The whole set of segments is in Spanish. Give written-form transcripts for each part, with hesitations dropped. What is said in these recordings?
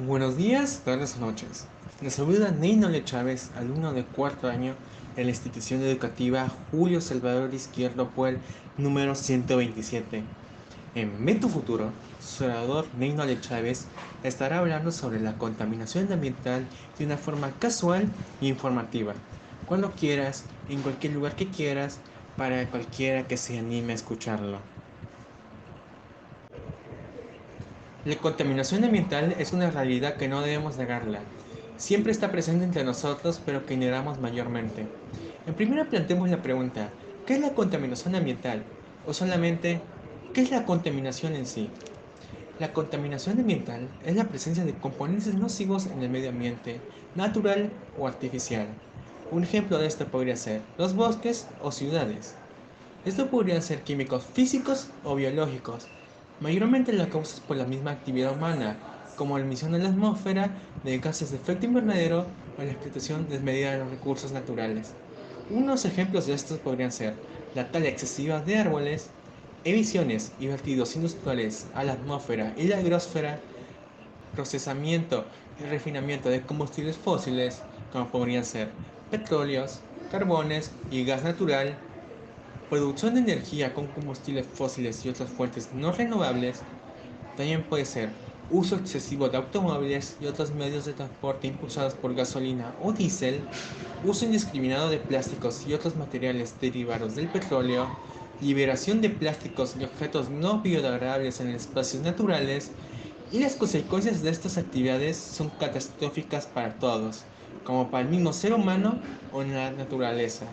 Buenos días, tardes o noches. Les saluda Neynole Chávez, alumno de cuarto año de la institución educativa Julio Salvador Izquierdo Puel número 127. En Metu Futuro, su orador Neynole Chávez estará hablando sobre la contaminación ambiental de una forma casual e informativa. Cuando quieras, en cualquier lugar que quieras, para cualquiera que se anime a escucharlo. La contaminación ambiental es una realidad que no debemos negarla. Siempre está presente entre nosotros, pero que ignoramos mayormente. En primera planteemos la pregunta, ¿qué es la contaminación ambiental? O solamente, ¿qué es la contaminación en sí? La contaminación ambiental es la presencia de componentes nocivos en el medio ambiente, natural o artificial. Un ejemplo de esto podría ser los bosques o ciudades. Esto podrían ser químicos físicos o biológicos, mayormente las causas por la misma actividad humana, como la emisión en la atmósfera de gases de efecto invernadero o la explotación desmedida de los recursos naturales. Unos ejemplos de estos podrían ser la tala excesiva de árboles, emisiones y vertidos industriales a la atmósfera y la hidrosfera, procesamiento y refinamiento de combustibles fósiles, como podrían ser petróleos, carbones y gas natural, producción de energía con combustibles fósiles y otras fuentes no renovables. También puede ser uso excesivo de automóviles y otros medios de transporte impulsados por gasolina o diésel, uso indiscriminado de plásticos y otros materiales derivados del petróleo, liberación de plásticos y objetos no biodegradables en espacios naturales, y las consecuencias de estas actividades son catastróficas para todos, como para el mismo ser humano o en la naturaleza,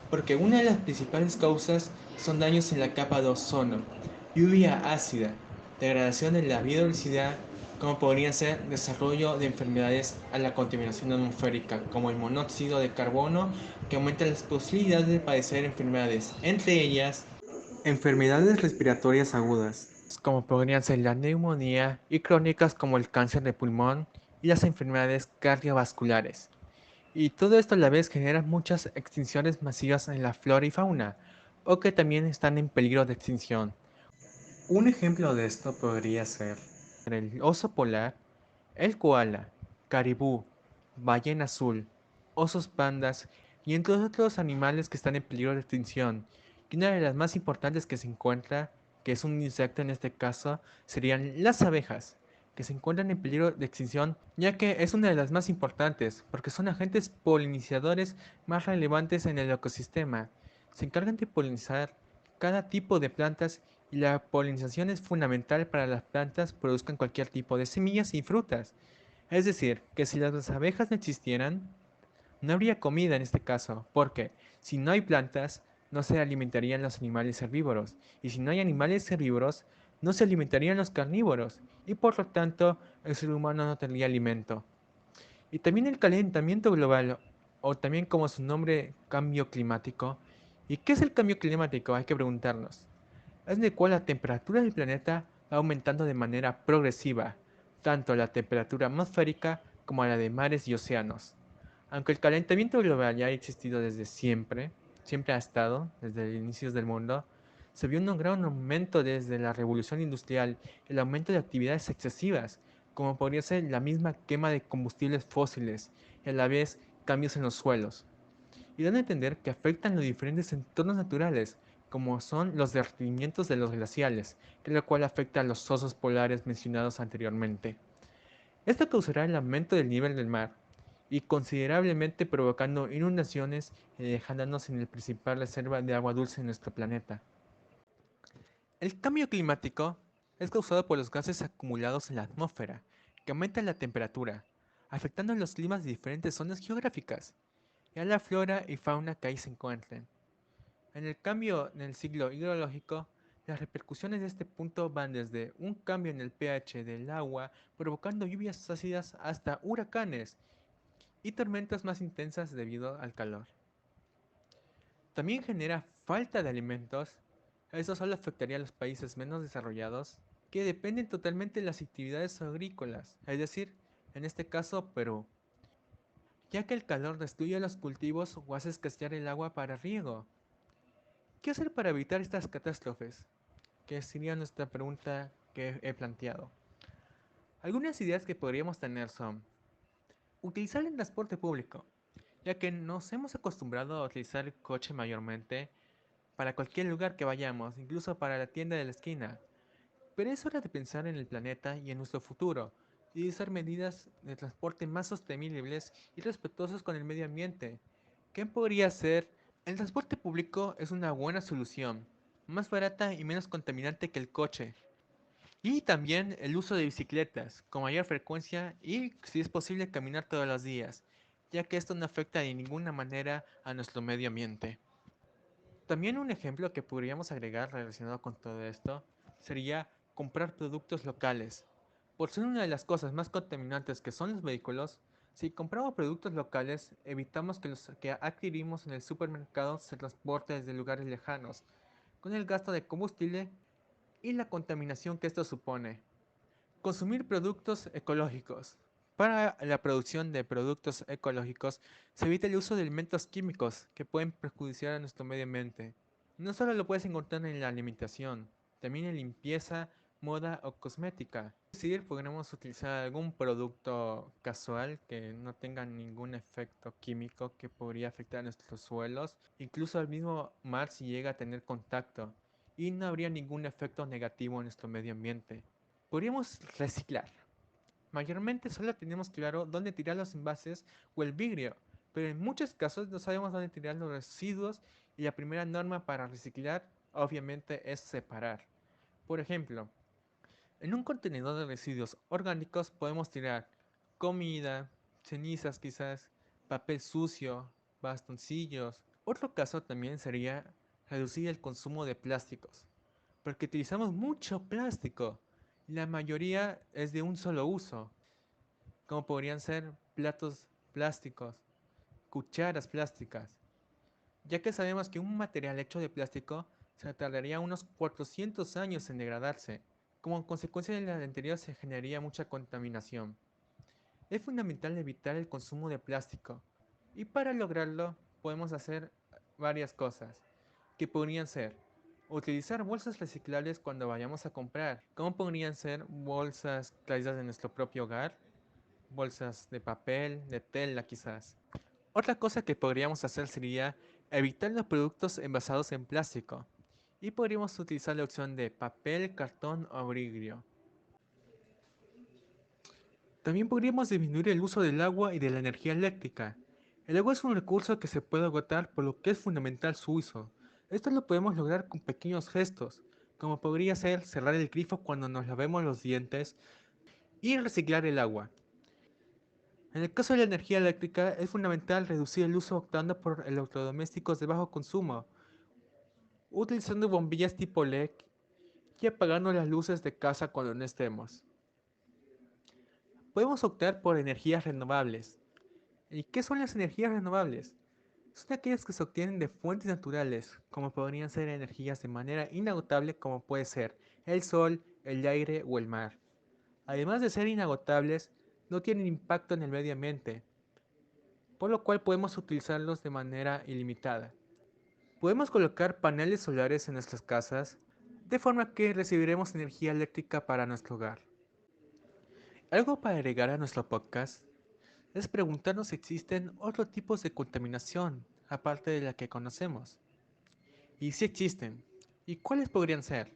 porque una de las principales causas son daños en la capa de ozono, lluvia ácida, degradación de la biodiversidad, como podrían ser desarrollo de enfermedades a la contaminación atmosférica, como el monóxido de carbono, que aumenta las posibilidades de padecer enfermedades, entre ellas enfermedades respiratorias agudas, como podrían ser la neumonía, y crónicas como el cáncer de pulmón y las enfermedades cardiovasculares. Y todo esto a la vez genera muchas extinciones masivas en la flora y fauna, o que también están en peligro de extinción. Un ejemplo de esto podría ser el oso polar, el koala, caribú, ballena azul, osos pandas y entre otros animales que están en peligro de extinción. Y una de las más importantes que se encuentra, que es un insecto en este caso, serían las abejas, que se encuentran en peligro de extinción, ya que es una de las más importantes, porque son agentes polinizadores más relevantes en el ecosistema. Se encargan de polinizar cada tipo de plantas y la polinización es fundamental para que las plantas produzcan cualquier tipo de semillas y frutas. Es decir, que si las abejas no existieran, no habría comida en este caso, porque si no hay plantas, no se alimentarían los animales herbívoros, y si no hay animales herbívoros, no se alimentarían los carnívoros, y por lo tanto el ser humano no tendría alimento. Y también el calentamiento global, o también como su nombre, cambio climático. ¿Y qué es el cambio climático? Hay que preguntarnos. Es en el cual la temperatura del planeta va aumentando de manera progresiva, tanto la temperatura atmosférica como la de mares y océanos. Aunque el calentamiento global ya ha existido desde siempre, siempre ha estado, desde el inicio del mundo, se vio un gran aumento desde la revolución industrial, el aumento de actividades excesivas, como podría ser la misma quema de combustibles fósiles y a la vez cambios en los suelos, y dan a entender que afectan los diferentes entornos naturales, como son los derretimientos de los glaciales, que lo cual afecta a los osos polares mencionados anteriormente. Esto causará el aumento del nivel del mar y considerablemente provocando inundaciones y dejándonos en el principal reserva de agua dulce en nuestro planeta. El cambio climático es causado por los gases acumulados en la atmósfera, que aumentan la temperatura, afectando los climas de diferentes zonas geográficas y a la flora y fauna que ahí se encuentren. En el cambio en el ciclo hidrológico, las repercusiones de este punto van desde un cambio en el pH del agua, provocando lluvias ácidas, hasta huracanes y tormentas más intensas debido al calor. También genera falta de alimentos. Eso solo afectaría a los países menos desarrollados, que dependen totalmente de las actividades agrícolas, es decir, en este caso Perú, ya que el calor destruye los cultivos o hace escasear el agua para riego. ¿Qué hacer para evitar estas catástrofes? Que sería nuestra pregunta que he planteado. Algunas ideas que podríamos tener son utilizar el transporte público, ya que nos hemos acostumbrado a utilizar el coche mayormente para cualquier lugar que vayamos, incluso para la tienda de la esquina. Pero es hora de pensar en el planeta y en nuestro futuro, y usar medidas de transporte más sostenibles y respetuosas con el medio ambiente. ¿Qué podría ser? El transporte público es una buena solución, más barata y menos contaminante que el coche. Y también el uso de bicicletas, con mayor frecuencia y, si es posible, caminar todos los días, ya que esto no afecta de ninguna manera a nuestro medio ambiente. También un ejemplo que podríamos agregar relacionado con todo esto sería comprar productos locales. Por ser una de las cosas más contaminantes que son los vehículos, si compramos productos locales, evitamos que los que adquirimos en el supermercado se transporten desde lugares lejanos, con el gasto de combustible y la contaminación que esto supone. Consumir productos ecológicos. Para la producción de productos ecológicos se evita el uso de elementos químicos que pueden perjudicar a nuestro medio ambiente. No solo lo puedes encontrar en la alimentación, también en limpieza, moda o cosmética. Es decir, podremos utilizar algún producto casual que no tenga ningún efecto químico que podría afectar a nuestros suelos, incluso al mismo mar si llega a tener contacto, y no habría ningún efecto negativo en nuestro medio ambiente. Podríamos reciclar. Mayormente solo tenemos claro dónde tirar los envases o el vidrio, pero en muchos casos no sabemos dónde tirar los residuos y la primera norma para reciclar obviamente es separar. Por ejemplo, en un contenedor de residuos orgánicos podemos tirar comida, cenizas quizás, papel sucio, bastoncillos. Otro caso también sería reducir el consumo de plásticos, porque utilizamos mucho plástico. La mayoría es de un solo uso, como podrían ser platos plásticos, cucharas plásticas, ya que sabemos que un material hecho de plástico se tardaría unos 400 años en degradarse. Como consecuencia de la anterior se generaría mucha contaminación. Es fundamental evitar el consumo de plástico, y para lograrlo podemos hacer varias cosas, que podrían ser utilizar bolsas reciclables cuando vayamos a comprar, como podrían ser bolsas traídas de nuestro propio hogar, bolsas de papel, de tela quizás. Otra cosa que podríamos hacer sería evitar los productos envasados en plástico, y podríamos utilizar la opción de papel, cartón o vidrio. También podríamos disminuir el uso del agua y de la energía eléctrica. El agua es un recurso que se puede agotar, por lo que es fundamental su uso. Esto lo podemos lograr con pequeños gestos, como podría ser cerrar el grifo cuando nos lavemos los dientes y reciclar el agua. En el caso de la energía eléctrica, es fundamental reducir el uso optando por electrodomésticos de bajo consumo, utilizando bombillas tipo LED y apagando las luces de casa cuando no estemos. Podemos optar por energías renovables. ¿Y qué son las energías renovables? Son aquellas que se obtienen de fuentes naturales, como podrían ser energías de manera inagotable como puede ser el sol, el aire o el mar. Además de ser inagotables, no tienen impacto en el medio ambiente, por lo cual podemos utilizarlos de manera ilimitada. Podemos colocar paneles solares en nuestras casas, de forma que recibiremos energía eléctrica para nuestro hogar. Algo para agregar a nuestro podcast es preguntarnos si existen otros tipos de contaminación, aparte de la que conocemos. Y si existen, ¿y cuáles podrían ser?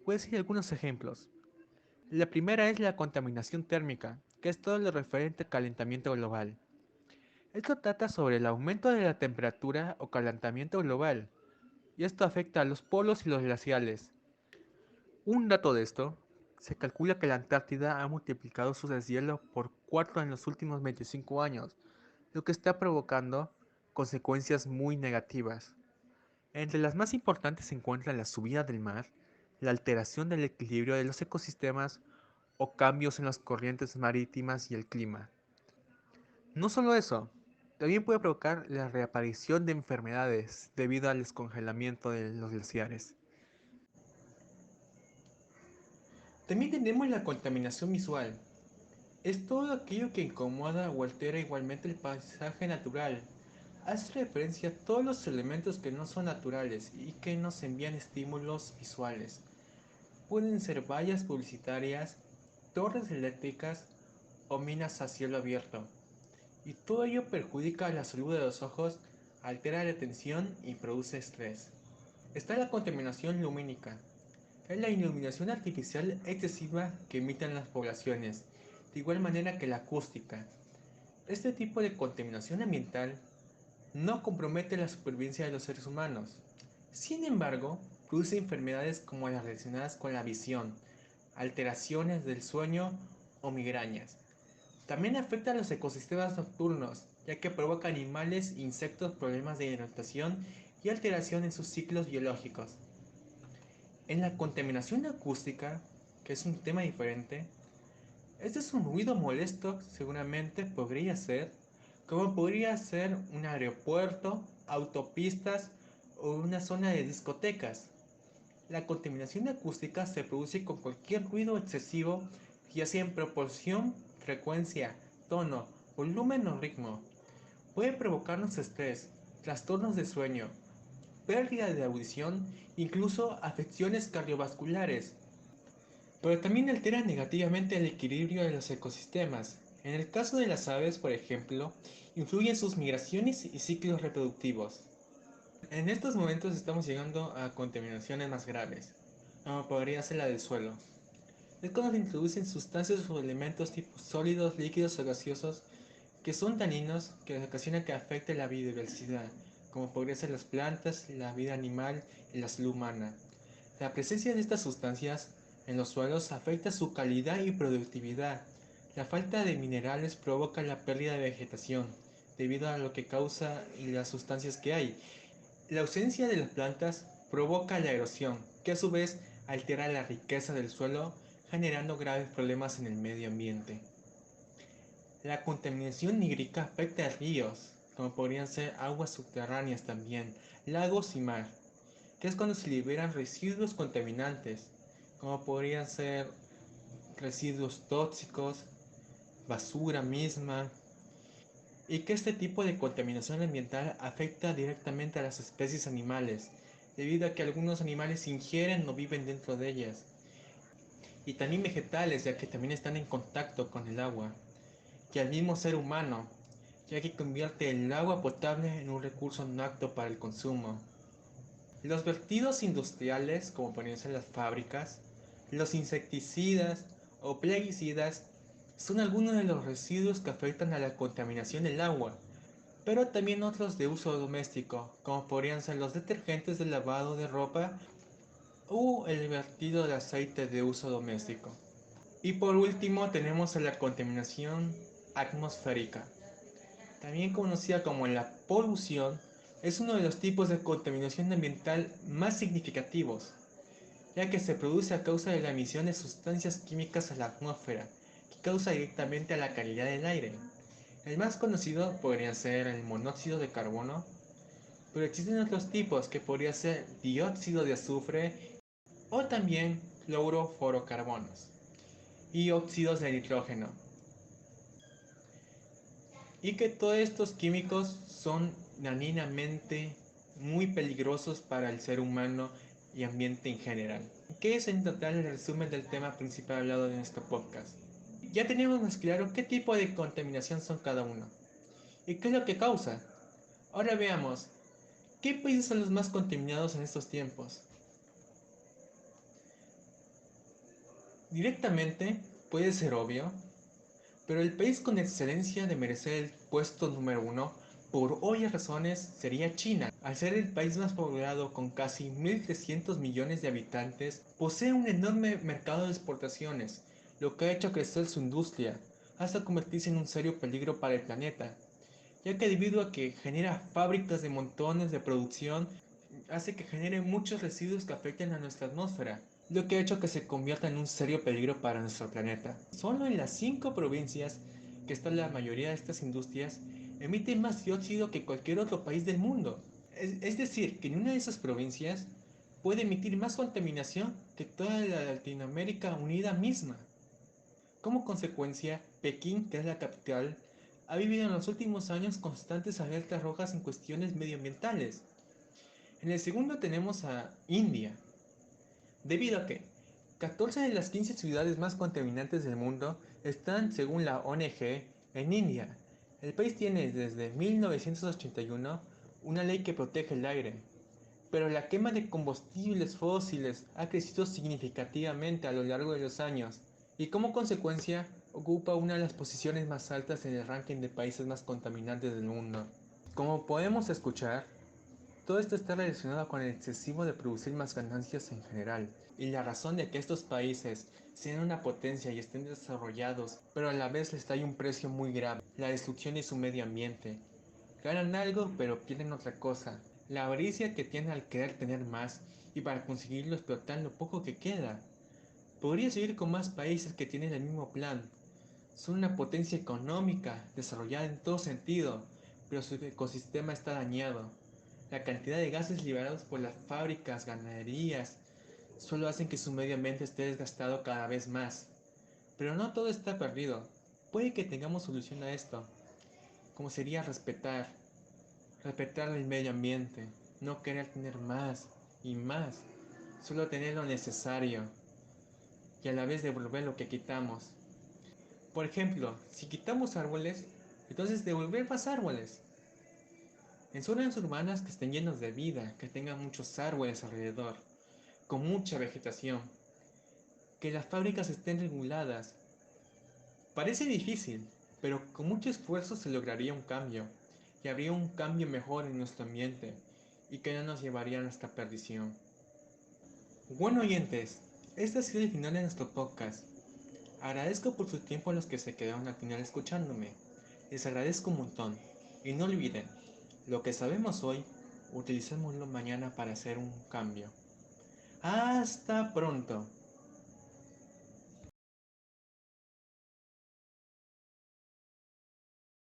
Voy a decir algunos ejemplos. La primera es la contaminación térmica, que es todo lo referente al calentamiento global. Esto trata sobre el aumento de la temperatura o calentamiento global, y esto afecta a los polos y los glaciales. Un dato de esto, se calcula que la Antártida ha multiplicado su deshielo por 4 en los últimos 25 años, lo que está provocando consecuencias muy negativas. Entre las más importantes se encuentran la subida del mar, la alteración del equilibrio de los ecosistemas o cambios en las corrientes marítimas y el clima. No solo eso, también puede provocar la reaparición de enfermedades debido al descongelamiento de los glaciares. También tenemos la contaminación visual. Es todo aquello que incomoda o altera igualmente el paisaje natural. Hace referencia a todos los elementos que no son naturales y que nos envían estímulos visuales. Pueden ser vallas publicitarias, torres eléctricas o minas a cielo abierto. Y todo ello perjudica la salud de los ojos, altera la atención y produce estrés. Está la contaminación lumínica. Es la iluminación artificial excesiva que emiten las poblaciones, de igual manera que la acústica. Este tipo de contaminación ambiental no compromete la supervivencia de los seres humanos. Sin embargo, produce enfermedades como las relacionadas con la visión, alteraciones del sueño o migrañas. También afecta a los ecosistemas nocturnos, ya que provoca a animales e insectos problemas de hidratación y alteración en sus ciclos biológicos. En la contaminación acústica, que es un tema diferente, este es un ruido molesto, seguramente podría ser, como podría ser un aeropuerto, autopistas o una zona de discotecas. La contaminación acústica se produce con cualquier ruido excesivo, ya sea en proporción, frecuencia, tono, volumen o ritmo. Puede provocarnos estrés, trastornos de sueño, pérdida de audición, incluso afecciones cardiovasculares. Pero también altera negativamente el equilibrio de los ecosistemas. En el caso de las aves, por ejemplo, influye en sus migraciones y ciclos reproductivos. En estos momentos estamos llegando a contaminaciones más graves, como podría ser la del suelo. Es cuando se introducen sustancias o elementos tipo sólidos, líquidos o gaseosos que son dañinos que ocasionan que afecte la biodiversidad, como podría ser las plantas, la vida animal y la salud humana. La presencia de estas sustancias en los suelos afecta su calidad y productividad. La falta de minerales provoca la pérdida de vegetación, debido a lo que causa y las sustancias que hay. La ausencia de las plantas provoca la erosión, que a su vez altera la riqueza del suelo, generando graves problemas en el medio ambiente. La contaminación hídrica afecta a ríos, como podrían ser aguas subterráneas también, lagos y mar, que es cuando se liberan residuos contaminantes, como podrían ser residuos tóxicos, basura misma, y que este tipo de contaminación ambiental afecta directamente a las especies animales, debido a que algunos animales ingieren o viven dentro de ellas, y también vegetales, ya que también están en contacto con el agua, y al mismo ser humano, ya que convierte el agua potable en un recurso no apto para el consumo. Los vertidos industriales, como podrían ser las fábricas, los insecticidas o plaguicidas, son algunos de los residuos que afectan a la contaminación del agua, pero también otros de uso doméstico, como podrían ser los detergentes de lavado de ropa o el vertido de aceite de uso doméstico. Y por último tenemos a la contaminación atmosférica, también conocida como la polución. Es uno de los tipos de contaminación ambiental más significativos, ya que se produce a causa de la emisión de sustancias químicas a la atmósfera, que causa directamente a la calidad del aire. El más conocido podría ser el monóxido de carbono, pero existen otros tipos que podría ser dióxido de azufre o también clorofluorocarbonos y óxidos de nitrógeno. Y que todos estos químicos son dañinamente muy peligrosos para el ser humano y ambiente en general. ¿Qué es en total el resumen del tema principal hablado en este podcast? Ya tenemos más claro qué tipo de contaminación son cada uno y qué es lo que causa. Ahora veamos, ¿qué países son los más contaminados en estos tiempos? Directamente puede ser obvio, pero el país con excelencia de merecer el puesto número uno, por obvias razones, sería China. Al ser el país más poblado con casi 1.300 millones de habitantes, posee un enorme mercado de exportaciones, lo que ha hecho crecer su industria, hasta convertirse en un serio peligro para el planeta, ya que debido a que genera fábricas de montones de producción, hace que genere muchos residuos que afecten a nuestra atmósfera, lo que ha hecho que se convierta en un serio peligro para nuestro planeta. Solo en las 5 provincias que están la mayoría de estas industrias, emiten más dióxido que cualquier otro país del mundo. Es decir, que en una de esas provincias puede emitir más contaminación que toda la Latinoamérica unida misma. Como consecuencia, Pekín, que es la capital, ha vivido en los últimos años constantes alertas rojas en cuestiones medioambientales. En el segundo tenemos a India, debido a que 14 de las 15 ciudades más contaminantes del mundo están, según la ONG, en India. El país tiene desde 1981 una ley que protege el aire, pero la quema de combustibles fósiles ha crecido significativamente a lo largo de los años y como consecuencia ocupa una de las posiciones más altas en el ranking de países más contaminantes del mundo. Como podemos escuchar, todo esto está relacionado con el excesivo de producir más ganancias en general, y la razón de que estos países sean una potencia y estén desarrollados, pero a la vez les trae un precio muy grave, la destrucción de su medio ambiente. Ganan algo, pero pierden otra cosa, la avaricia que tienen al querer tener más, y para conseguirlo explotar lo poco que queda. Podría seguir con más países que tienen el mismo plan. Son una potencia económica, desarrollada en todo sentido, pero su ecosistema está dañado. La cantidad de gases liberados por las fábricas, ganaderías, solo hacen que su medio ambiente esté desgastado cada vez más. Pero no todo está perdido. Puede que tengamos solución a esto, como sería respetar el medio ambiente, no querer tener más y más, solo tener lo necesario y a la vez devolver lo que quitamos. Por ejemplo, si quitamos árboles, entonces devolver más árboles. En zonas urbanas que estén llenos de vida, que tengan muchos árboles alrededor, con mucha vegetación, que las fábricas estén reguladas. Parece difícil, pero con mucho esfuerzo se lograría un cambio, y habría un cambio mejor en nuestro ambiente, y que no nos llevaría a nuestra perdición. Bueno oyentes, este ha sido el final de nuestro podcast. Agradezco por su tiempo a los que se quedaron al final escuchándome. Les agradezco un montón. Y no olviden, lo que sabemos hoy, utilicémoslo mañana para hacer un cambio. Hasta pronto.